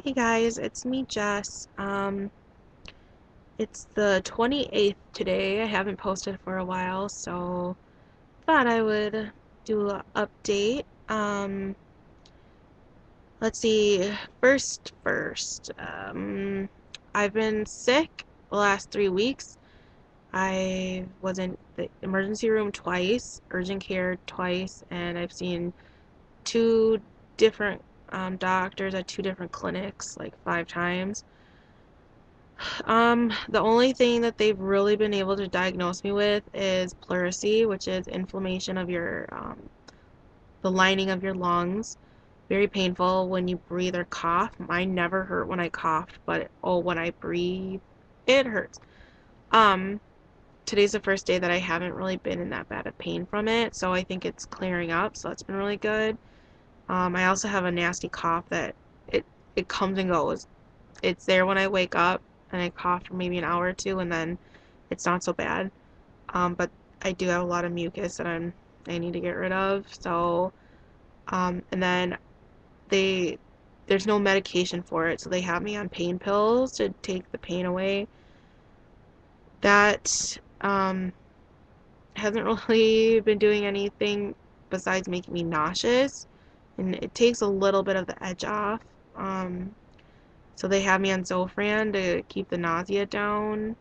Hey guys, it's me, Jess. It's the 28th today. I haven't posted for a while, so thought I would do an update. Let's see. First. I've been sick the last 3 weeks. I was in the emergency room twice, urgent care twice, and I've seen two different doctors at two different clinics, like 5 times. The only thing that they've really been able to diagnose me with is pleurisy, which is inflammation of the lining of your lungs. Very painful when you breathe or cough. Mine never hurt when I coughed, but oh, when I breathe, it hurts. Um, Today's the first day that I haven't really been in that bad of pain from it, so I think it's clearing up, so that's been really good. I also have a nasty cough that it it comes and goes. It's there when I wake up and I cough for maybe an hour or two and then it's not so bad. But I do have a lot of mucus that I need to get rid of. So and then they there's no medication for it, so they have me on pain pills to take the pain away. That hasn't really been doing anything besides making me nauseous, and it takes a little bit of the edge off. So they have me on Zofran to keep the nausea down.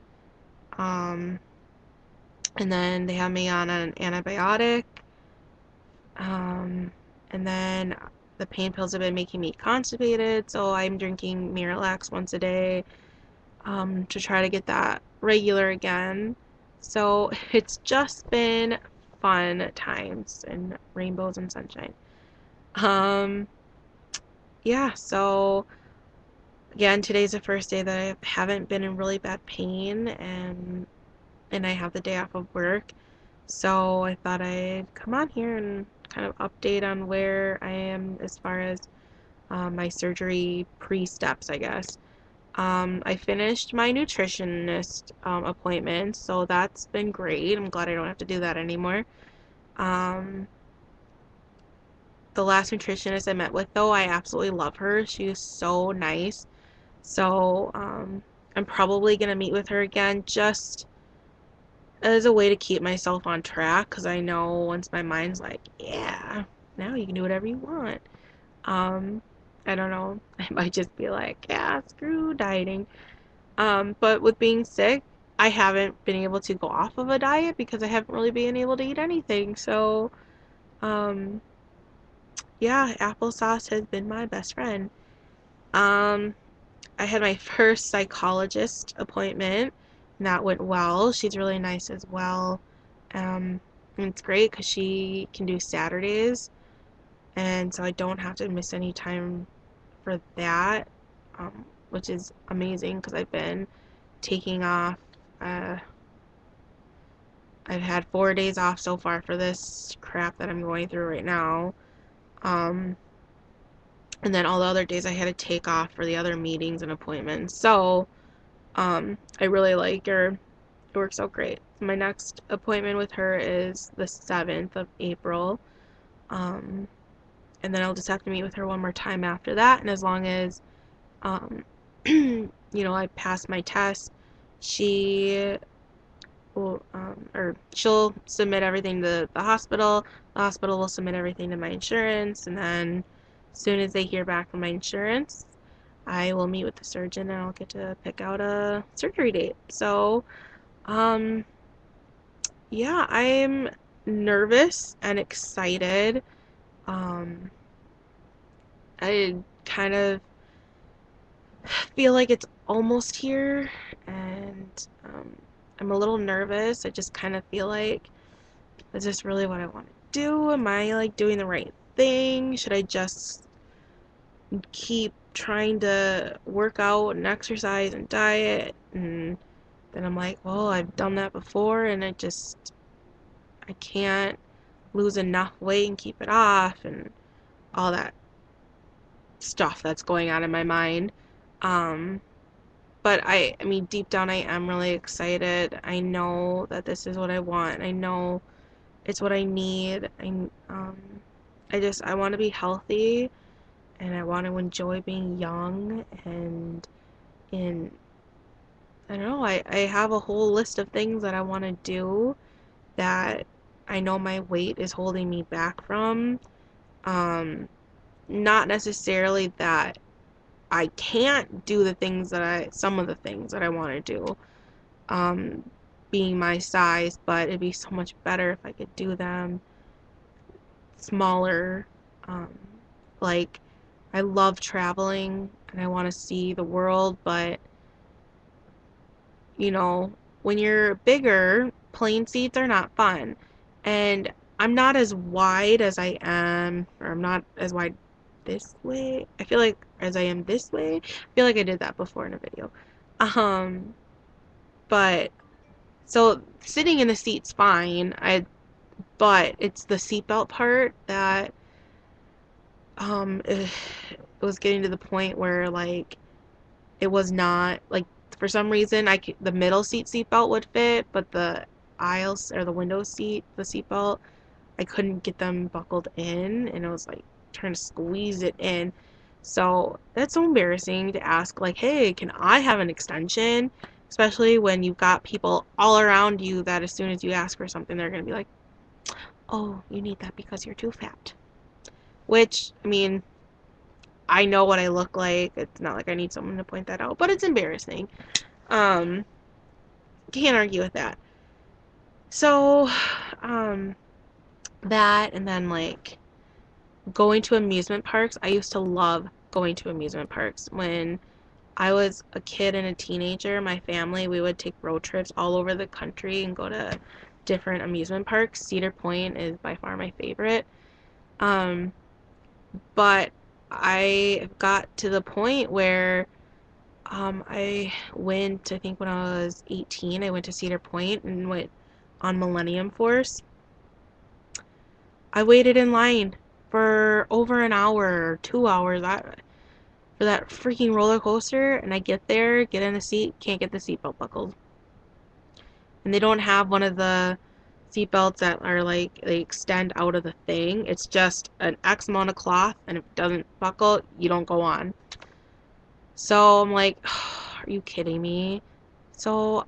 Um, and then they have me on an antibiotic. Um, and then the pain pills have been making me constipated, so I'm drinking Miralax once a day to try to get that regular again. So it's just been fun times and rainbows and sunshine. Um, yeah, so again, today's the first day that I haven't been in really bad pain, and I have the day off of work. So I thought I'd come on here and kind of update on where I am as far as my surgery pre-steps, I guess. I finished my nutritionist appointment, so that's been great. I'm glad I don't have to do that anymore. Um, the last nutritionist I met with, though, I absolutely love her. She was so nice. So I'm probably going to meet with her again just as a way to keep myself on track, because I know once my mind's like, yeah, now you can do whatever you want. Um, I don't know. I might just be like, yeah, screw dieting. But with being sick, I haven't been able to go off of a diet because I haven't really been able to eat anything. So, um, yeah, applesauce has been my best friend. Um, I had my first psychologist appointment, and that went well. She's really nice as well. And it's great because she can do Saturdays, and so I don't have to miss any time for that, which is amazing because I've been taking off. Uh, I've had 4 days off so far for this crap that I'm going through right now. Um, and then all the other days I had to take off for the other meetings and appointments. So, I really like her. It works out great. My next appointment with her is the 7th of April. Um, and then I'll just have to meet with her one more time after that. And as long as, um, I pass my test, she or she'll submit everything to the hospital. The hospital will submit everything to my insurance, and then as soon as they hear back from my insurance, I will meet with the surgeon and I'll get to pick out a surgery date. So, um, yeah, I'm nervous and excited. Um, I kind of feel like it's almost here, and I'm a little nervous. I just kind of feel like, is this really what I want to do? Am I like doing the right thing? Should I just keep trying to work out and exercise and diet? And then I'm like, well, I've done that before and I can't lose enough weight and keep it off and all that stuff that's going on in my mind. Um, but I mean, deep down, I am really excited. I know that this is what I want. I know it's what I need. I want to be healthy, and I want to enjoy being young and in I don't know, I have a whole list of things that I want to do that I know my weight is holding me back from. Um, Not necessarily that I can't do some of the things that I want to do, um, being my size, but it'd be so much better if I could do them smaller. Um, like, I love traveling and I want to see the world, but you know, when you're bigger, plane seats are not fun. And I'm not as wide as I am, or I'm not as wide this way. I feel like as I am this way. I feel like I did that before in a video. Um, but so sitting in the seat's fine. But it's the seatbelt part that it was getting to the point where like it was not like for some reason the middle seatbelt would fit, but the aisles or the window seat, the seatbelt, I couldn't get them buckled in, and it was like trying to squeeze it in. So that's so embarrassing to ask, like, hey, can I have an extension? Especially when you've got people all around you that as soon as you ask for something, they're gonna be like, oh, you need that because you're too fat. Which, I mean, I know what I look like. It's not like I need someone to point that out, but it's embarrassing. Um, can't argue with that. So, um, that and then like going to amusement parks. I used to love going to amusement parks. When I was a kid and a teenager, my family, we would take road trips all over the country and go to different amusement parks. Cedar Point is by far my favorite. Um, but I got to the point where I think when I was 18, I went to Cedar Point and went on Millennium Force. I waited in line for over an hour, 2 hours for that freaking roller coaster, and I get there, get in the seat, can't get the seatbelt buckled. And they don't have one of the seatbelts that are like they extend out of the thing. It's just an X amount of cloth, and if it doesn't buckle, you don't go on. So I'm like, are you kidding me? So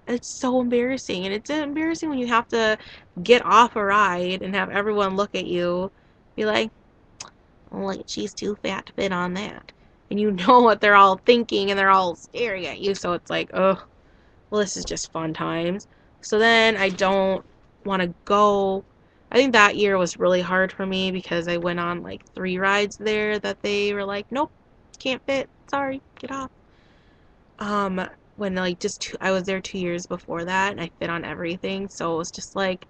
it's so embarrassing, and it's embarrassing when you have to get off a ride and have everyone look at you, be like, oh, look, she's too fat to fit on that. And you know what they're all thinking, and they're all staring at you, so it's like, oh, well, this is just fun times. So then I don't want to go. I think that year was really hard for me because I went on like 3 rides there that they were like, nope, can't fit. Sorry, get off. When like I was there 2 years before that and I fit on everything, so it was just like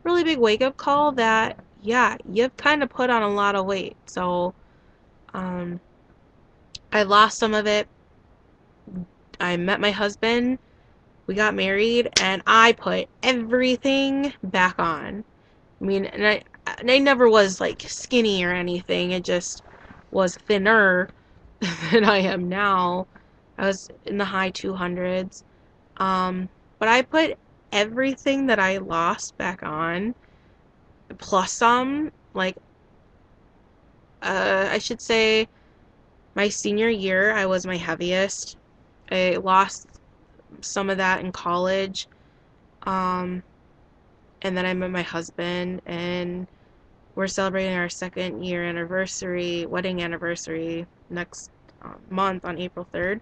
really big wake up call that yeah, you've kind of put on a lot of weight. So um, I lost some of it. I met my husband, we got married, and I put everything back on. I mean, and I never was like skinny or anything. It just was thinner than I am now. I was in the high 200s. But I put everything that I lost back on, plus some. Like, I should say my senior year, I was my heaviest. I lost some of that in college. Um, and then I met my husband, and we're celebrating our wedding anniversary next month on April 3rd.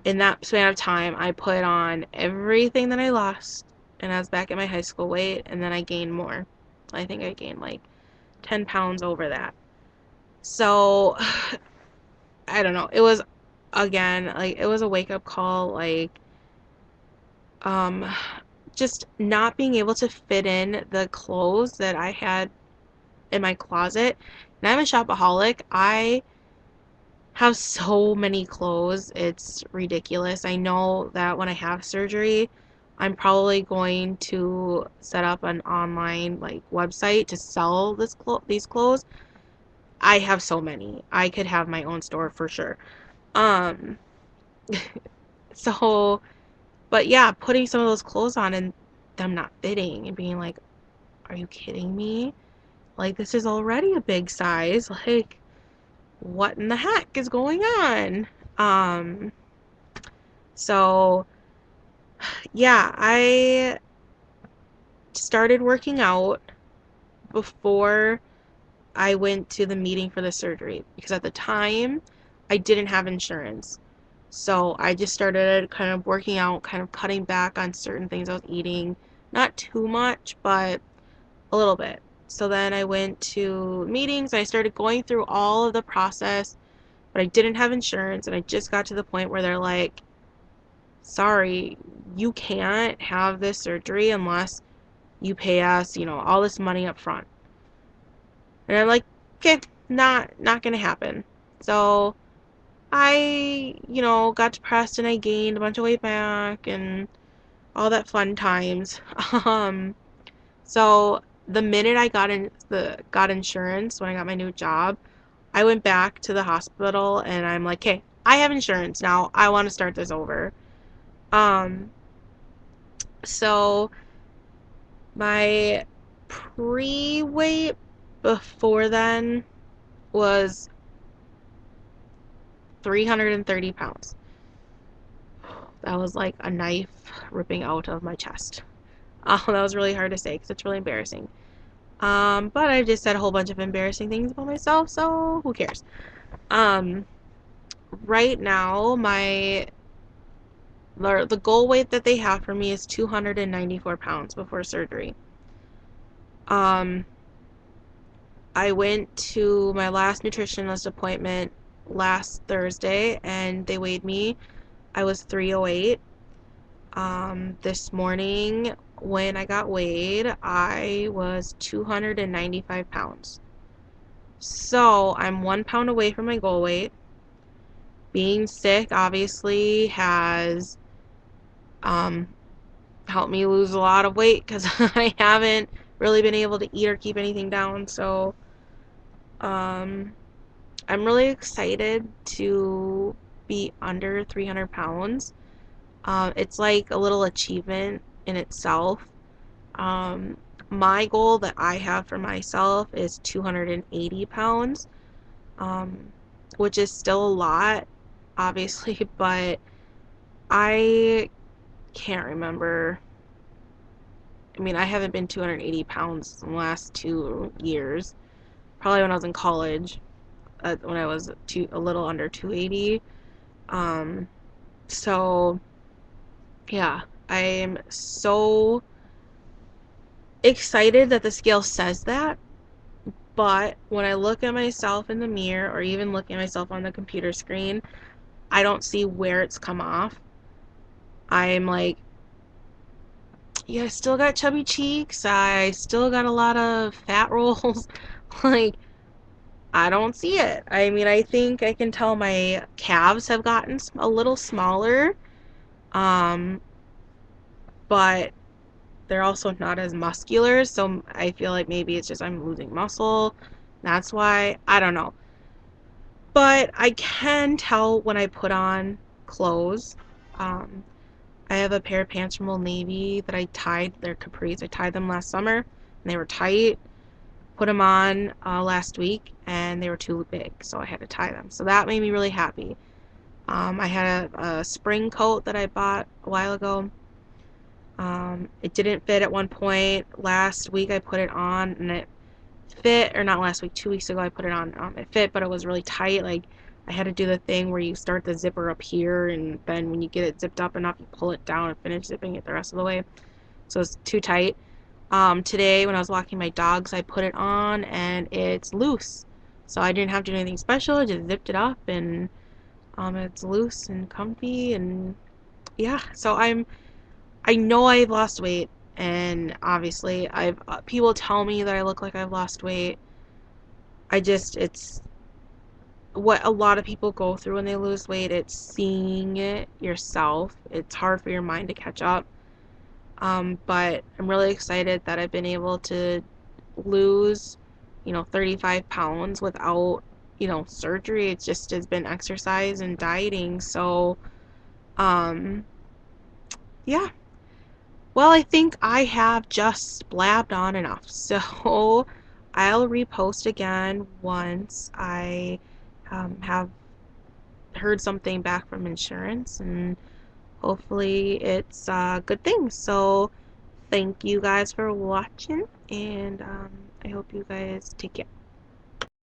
In that span of time, I put on everything that I lost, and I was back at my high school weight, and then I gained more. I think I gained like 10 pounds over that. So, I don't know. It was, again, like, it was a wake up call, like, um, just not being able to fit in the clothes that I had in my closet. And I'm a shopaholic. I have so many clothes. It's ridiculous. I know that when I have surgery, I'm probably going to set up an online like website to sell these clothes. I have so many. I could have my own store for sure. Um so but yeah, putting some of those clothes on and them not fitting and being like, "Are you kidding me? Like this is already a big size." Like what in the heck is going on? Um, so yeah, I started working out before I went to the meeting for the surgery because at the time I didn't have insurance. So I just started kind of working out, kind of cutting back on certain things I was eating. Not too much, but a little bit. So then I went to meetings. I started going through all of the process, but I didn't have insurance. And I just got to the point where they're like, sorry, you can't have this surgery unless you pay us, all this money up front. And I'm like, okay, not gonna happen. So I, got depressed and I gained a bunch of weight back and all that fun times. Um, so the minute I got insurance when I got my new job, I went back to the hospital and I'm like, hey, I have insurance now. I want to start this over. Um, so my pre-weight before then was 330 pounds. That was like a knife ripping out of my chest. That was really hard to say because it's really embarrassing. But I just said a whole bunch of embarrassing things about myself, so who cares? Um, right now, the goal weight that they have for me is 294 pounds before surgery. Um, I went to my last nutritionist appointment last Thursday, and they weighed me. I was 308. This morning when I got weighed, I was 295 pounds. So I'm 1 pound away from my goal weight. Being sick obviously has um, helped me lose a lot of weight because I haven't really been able to eat or keep anything down. So um, I'm really excited to be under 300 pounds. It's like a little achievement in itself. Um, my goal that I have for myself is 280 pounds, um, which is still a lot, obviously, but I can't remember. I mean, I haven't been 280 pounds in the last 2 years. Probably when I was in college, when I was a little under 280. Um, so, yeah, I'm so excited that the scale says that. But when I look at myself in the mirror or even looking at myself on the computer screen, I don't see where it's come off. I'm like, yeah, I still got chubby cheeks. I still got a lot of fat rolls. Like, I don't see it. I mean, I think I can tell my calves have gotten a little smaller. Um, but they're also not as muscular. So I feel like maybe it's just I'm losing muscle. That's why. I don't know. But I can tell when I put on clothes. Um, I have a pair of pants from Old Navy that I tied. They're capris. I tied them last summer, and they were tight. Put them on last week, and they were too big, so I had to tie them. So that made me really happy. I had a spring coat that I bought a while ago. It didn't fit at one point. Last week I put it on, and it fit, or not last week, 2 weeks ago I put it on. It fit, but it was really tight. Like, I had to do the thing where you start the zipper up here, and then when you get it zipped up enough, you pull it down and finish zipping it the rest of the way. So it's too tight. Today when I was walking my dogs, I put it on and it's loose. So I didn't have to do anything special. I just zipped it up and it's loose and comfy, and yeah. So I know I've lost weight, and obviously I've people tell me that I look like I've lost weight. It's what a lot of people go through when they lose weight. It's seeing it yourself. It's hard for your mind to catch up. But I'm really excited that I've been able to lose, 35 pounds without, surgery. It just has been exercise and dieting. So, um, yeah. Well, I think I have just blabbed on enough. So I'll repost again once I have heard something back from insurance, and hopefully it's a good thing. So thank you guys for watching, and I hope you guys take care.